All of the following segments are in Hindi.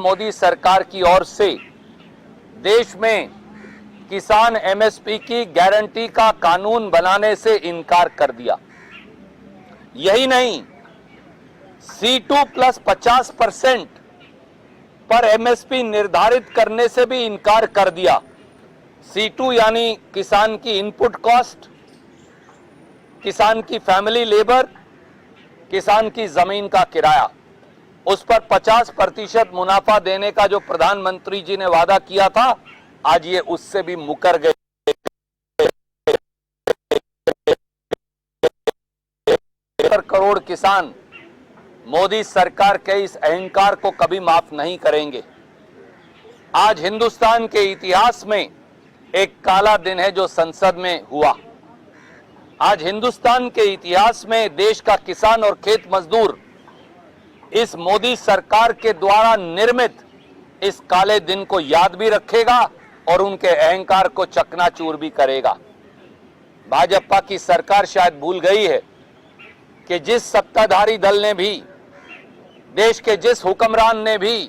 मोदी सरकार की ओर से देश में किसान एमएसपी की गारंटी का कानून बनाने से इनकार कर दिया। यही नहीं, C2 प्लस 50% पर एमएसपी निर्धारित करने से भी इनकार कर दिया। C2 यानी किसान की इनपुट कॉस्ट, किसान की फैमिली लेबर, किसान की जमीन का किराया, उस पर 50% मुनाफा देने का जो प्रधानमंत्री जी ने वादा किया था, आज ये उससे भी मुकर गए। करोड़ किसान मोदी सरकार के इस अहंकार को कभी माफ नहीं करेंगे। आज हिंदुस्तान के इतिहास में एक काला दिन है जो संसद में हुआ। आज हिंदुस्तान के इतिहास में देश का किसान और खेत मजदूर इस मोदी सरकार के द्वारा निर्मित इस काले दिन को याद भी रखेगा और उनके अहंकार को चकनाचूर भी करेगा। भाजपा की सरकार शायद भूल गई है कि जिस सत्ताधारी दल ने भी, देश के जिस हुक्मरान ने भी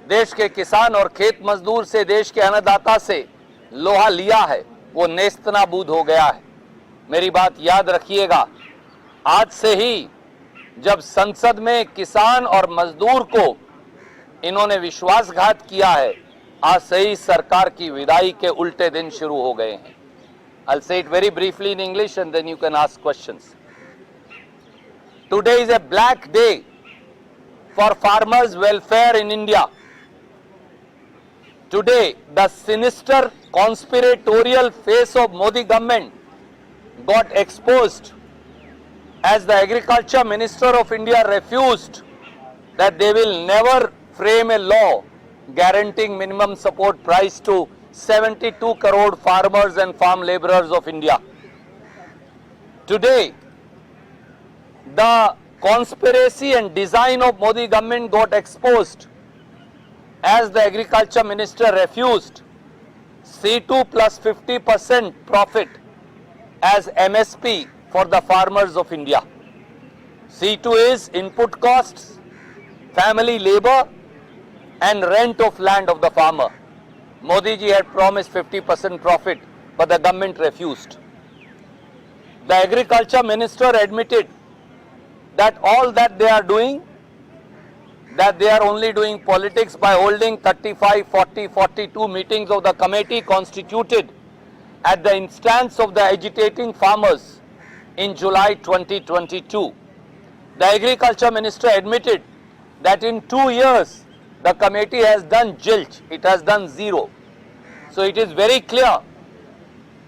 देश के किसान और खेत मजदूर से, देश के अन्नदाता से लोहा लिया है, वो नेस्तनाबूद हो गया है। मेरी बात याद रखिएगा, आज से ही जब संसद में किसान और मजदूर को इन्होंने विश्वासघात किया है, आज से ही सरकार की विदाई के उल्टे दिन शुरू हो गए हैं। I'll say it very briefly in English and then you can ask questions. Today is a black day for farmers' welfare in India. Today, the sinister conspiratorial face of Modi government got exposed as the Agriculture Minister of India refused that they will never frame a law guaranteeing minimum support price to 72 crore farmers and farm laborers of India. Today, the conspiracy and design of Modi government got exposed as the Agriculture Minister refused C2 plus 50% profit as MSP for the farmers of India. C2 is input costs, family labor and rent of land of the farmer. Modi ji had promised 50% profit, but the government refused. The Agriculture Minister admitted that all that they are doing, that they are only doing politics by holding 35, 40, 42 meetings of the committee constituted at the instance of the agitating farmers in July 2022. The Agriculture Minister admitted that in 2 years the committee has done zilch, it has done zero. So it is very clear,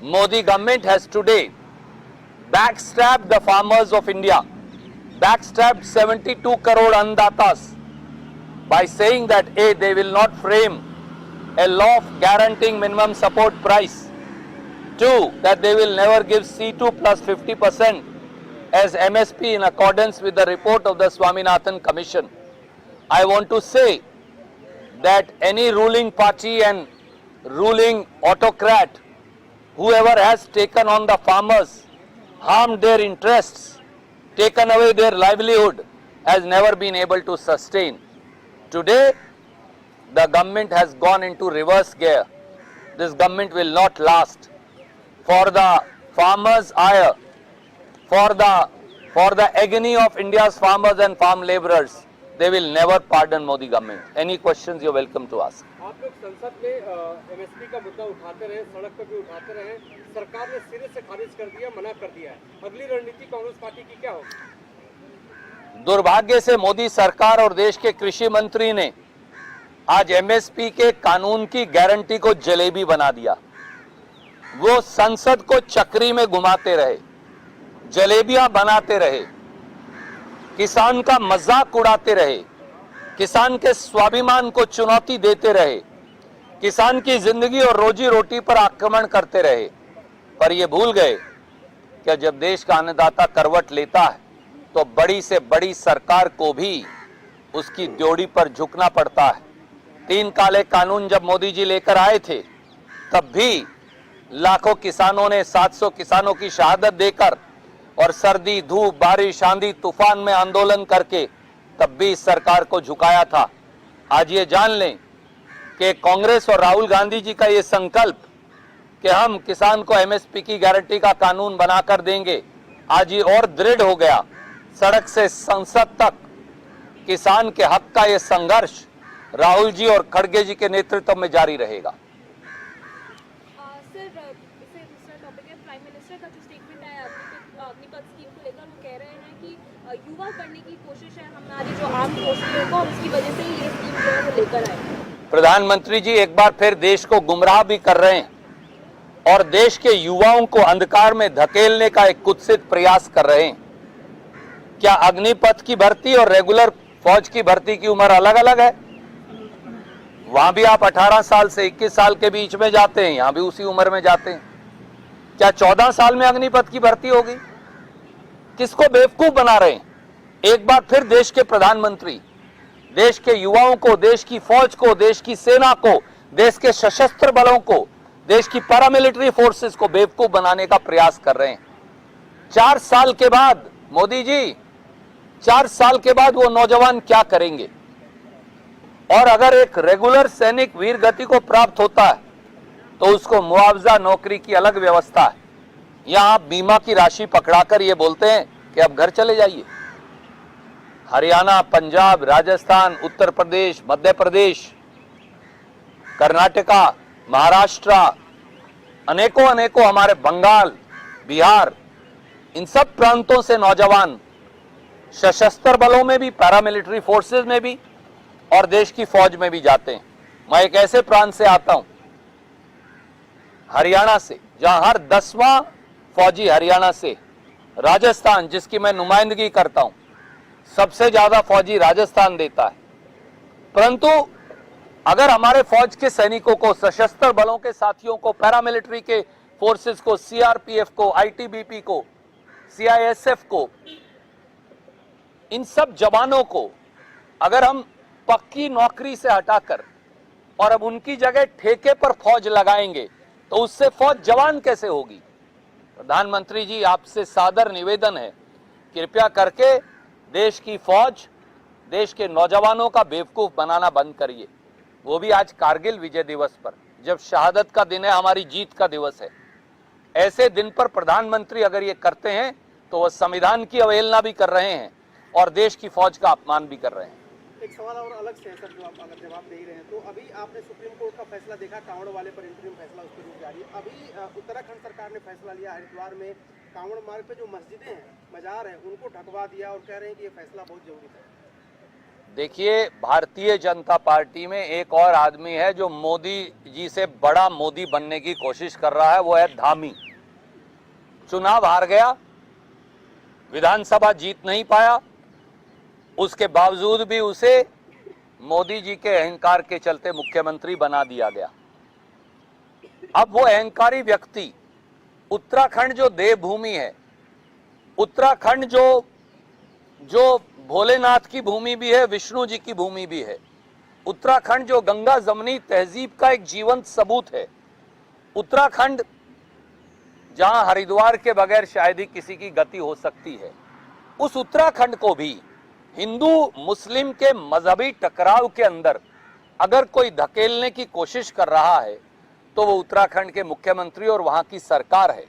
Modi government has today backstabbed the farmers of India, backstabbed 72 crore annadatas by saying that A, they will not frame a law guaranteeing minimum support price. 2, that they will never give C2 plus 50% as MSP in accordance with the report of the Swaminathan Commission. I want to say that any ruling party and ruling autocrat, whoever has taken on the farmers, harmed their interests, taken away their livelihood, has never been able to sustain. Today, the government has gone into reverse gear. This government will not last. For the farmers' ire, for the agony of India's farmers and farm laborers, they will never pardon Modi government. Any questions, you're welcome to ask. आप लोग संसद में एमएसपी का मुद्दा उठाते रहे, सड़क पर भी उठाते रहे, सरकार ने सिरे से खारिज कर दिया, मना कर दिया है। अगली रणनीति कांग्रेस पार्टी की क्या होगी? दुर्भाग्य से मोदी सरकार और देश के कृषि मंत्री ने आज एमएसपी के कानून की गारंटी को जलेबी बना दिया। वो संसद को चक्री में घुमाते रहे, जलेबियां बनाते रहे, किसान का मजाक उड़ाते रहे, किसान के स्वाभिमान को चुनौती देते रहे, किसान की जिंदगी और रोजी रोटी पर आक्रमण करते रहे। पर ये भूल गए कि जब देश का अन्नदाता करवट लेता है तो बड़ी से बड़ी सरकार को भी उसकी ड्योढ़ी पर झुकना पड़ता है। 3 काले कानून जब मोदी जी लेकर आए थे, तब भी लाखों किसानों ने 700 किसानों की शहादत देकर और सर्दी, धूप, बारिश, आंधी, तूफान में आंदोलन करके तब भी इस सरकार को झुकाया था। आज ये जान लें कि कांग्रेस और राहुल गांधी जी का ये संकल्प कि हम किसान को एमएसपी की गारंटी का कानून बनाकर देंगे, आज ये और दृढ़ हो गया। सड़क से संसद तक किसान के हक का ये संघर्ष राहुल जी और खड़गे जी के नेतृत्व में जारी रहेगा। सर, इससे दूसरा टॉपिक है, प्राइम मिनिस्टर का जो स्टेटमेंट आया अग्निपथ स्कीम को लेकर, वो कह रहे हैं कि युवा करने की कोशिश है हमारी जो आर्म फोर्सेस को, और उसकी वजह से ही ये स्कीम जो है वो लेकर आए। प्रधानमंत्री जी एक बार फिर देश को गुमराह भी कर रहे हैं और देश के युवाओं को अंधकार में धकेलने का एक कुत्सित प्रयास कर रहे हैं। क्या अग्निपथ की भर्ती और रेगुलर फौज की भर्ती की उम्र अलग अलग है? वहां भी आप 18 साल से 21 साल के बीच में जाते हैं, यहां भी उसी उम्र में जाते हैं। क्या 14 साल में अग्निपथ की भर्ती होगी? किसको बेवकूफ बना रहे हैं? एक बार फिर देश के प्रधानमंत्री देश के युवाओं को, देश की फौज को, देश की सेना को, देश के सशस्त्र बलों को, देश की पैरामिलिट्री फोर्सेस को बेवकूफ बनाने का प्रयास कर रहे हैं। 4 साल के बाद मोदी जी, 4 साल के बाद वो नौजवान क्या करेंगे? और अगर एक रेगुलर सैनिक वीर गति को प्राप्त होता है तो उसको मुआवजा नौकरी की अलग व्यवस्था है। यहां आप बीमा की राशि पकड़ाकर ये बोलते हैं कि अब घर चले जाइए। हरियाणा, पंजाब, राजस्थान, उत्तर प्रदेश, मध्य प्रदेश, कर्नाटका, महाराष्ट्र, अनेकों हमारे बंगाल, बिहार, इन सब प्रांतों से नौजवान सशस्त्र बलों में भी, पैरामिलिट्री फोर्सेस में भी और देश की फौज में भी जाते हैं। मैं एक ऐसे प्रांत से आता हूं, हरियाणा से, जहां हर 10वां फौजी हरियाणा से, राजस्थान जिसकी मैं नुमाइंदगी करता हूं, सबसे ज्यादा फौजी राजस्थान देता है। परंतु अगर हमारे फौज के सैनिकों को, सशस्त्र बलों के साथियों को, पैरामिलिट्री के फोर्सेस को, सीआरपीएफ को, आईटीबीपी को, सीआईएसएफ को, इन सब जवानों को अगर हम पक्की नौकरी से हटाकर और अब उनकी जगह ठेके पर फौज लगाएंगे तो उससे फौज जवान कैसे होगी? प्रधानमंत्री जी, आपसे सादर निवेदन है, कृपया करके देश की फौज, देश के नौजवानों का बेवकूफ बनाना बंद करिए। वो भी आज कारगिल विजय दिवस पर, जब शहादत का दिन है, हमारी जीत का दिवस है। ऐसे दिन पर प्रधानमंत्री अगर ये करते हैं तो वह संविधान की अवहेलना भी कर रहे हैं और देश की फौज का अपमान भी कर रहे हैं। एक सवाल और अलग से है सर, जो आप अगर जवाब दे ही रहे हैं तो अभी आपने सुप्रीम कोर्ट का फैसला देखा, कांवड़ वाले पर इंटरिम फैसला उस पर रुक जारी है। अभी उत्तराखंड सरकार ने फैसला लिया, हरिद्वार में कांवड़ मार्ग पे जो मस्जिदें हैं, मजार हैं, उनको ढकवा दिया और कह रहे हैं कि ये फैसला बहुत जरूरी था। देखिए, भारतीय जनता पार्टी में एक और आदमी है जो मोदी जी से बड़ा मोदी बनने की कोशिश कर रहा है, वो है धामी। चुनाव हार गया, विधानसभा जीत नहीं पाया, उसके बावजूद भी उसे मोदी जी के अहंकार के चलते मुख्यमंत्री बना दिया गया। अब वो अहंकारी व्यक्ति, उत्तराखंड जो देवभूमि है, उत्तराखंड जो भोलेनाथ की भूमि भी है, विष्णु जी की भूमि भी है, उत्तराखंड जो गंगा जमनी तहजीब का एक जीवंत सबूत है, उत्तराखंड जहां हरिद्वार के बगैर शायद ही किसी की गति हो सकती है, उस उत्तराखंड को भी हिंदू मुस्लिम के मजहबी टकराव के अंदर अगर कोई धकेलने की कोशिश कर रहा है तो वो उत्तराखंड के मुख्यमंत्री और वहां की सरकार है।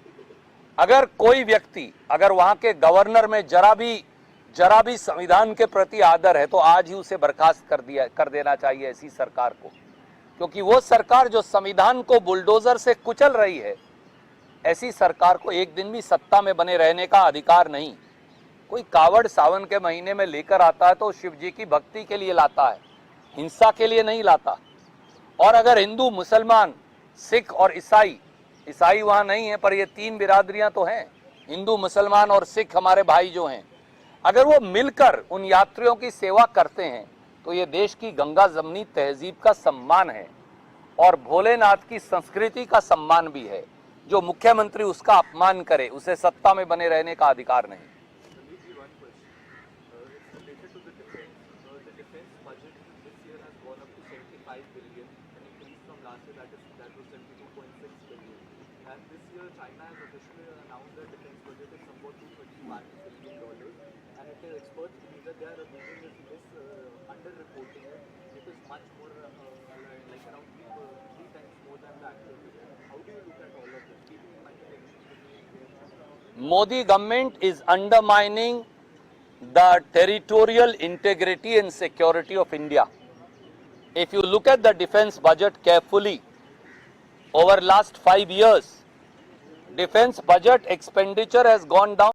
अगर कोई व्यक्ति, अगर वहां के गवर्नर में जरा भी संविधान के प्रति आदर है तो आज ही उसे बर्खास्त कर देना चाहिए ऐसी सरकार को, क्योंकि वो सरकार जो संविधान को बुलडोजर से कुचल रही है, ऐसी सरकार को एक दिन भी सत्ता में बने रहने का अधिकार नहीं। कोई कावड़ सावन के महीने में लेकर आता है तो शिव जी की भक्ति के लिए लाता है, हिंसा के लिए नहीं लाता। और अगर हिंदू, मुसलमान, सिख और ईसाई वहां नहीं है, पर ये 3 बिरादरियां तो हैं, हिंदू, मुसलमान और सिख हमारे भाई जो हैं, अगर वो मिलकर उन यात्रियों की सेवा करते हैं तो ये देश की गंगा जमनी तहजीब का सम्मान है और भोलेनाथ की संस्कृति का सम्मान भी है। जो मुख्यमंत्री उसका अपमान करे, उसे सत्ता में बने रहने का अधिकार नहीं। And this year, China has officially announced their defense budget is somewhat $231 billion. And it is experts believe that they are making this under-reporting it because much more, like around three times more than the actual budget. How do you look at all of this? Keeping in mind the elections between Modi government is undermining the territorial integrity and security of India. If you look at the defense budget carefully, over last 5 years, defense budget expenditure has gone down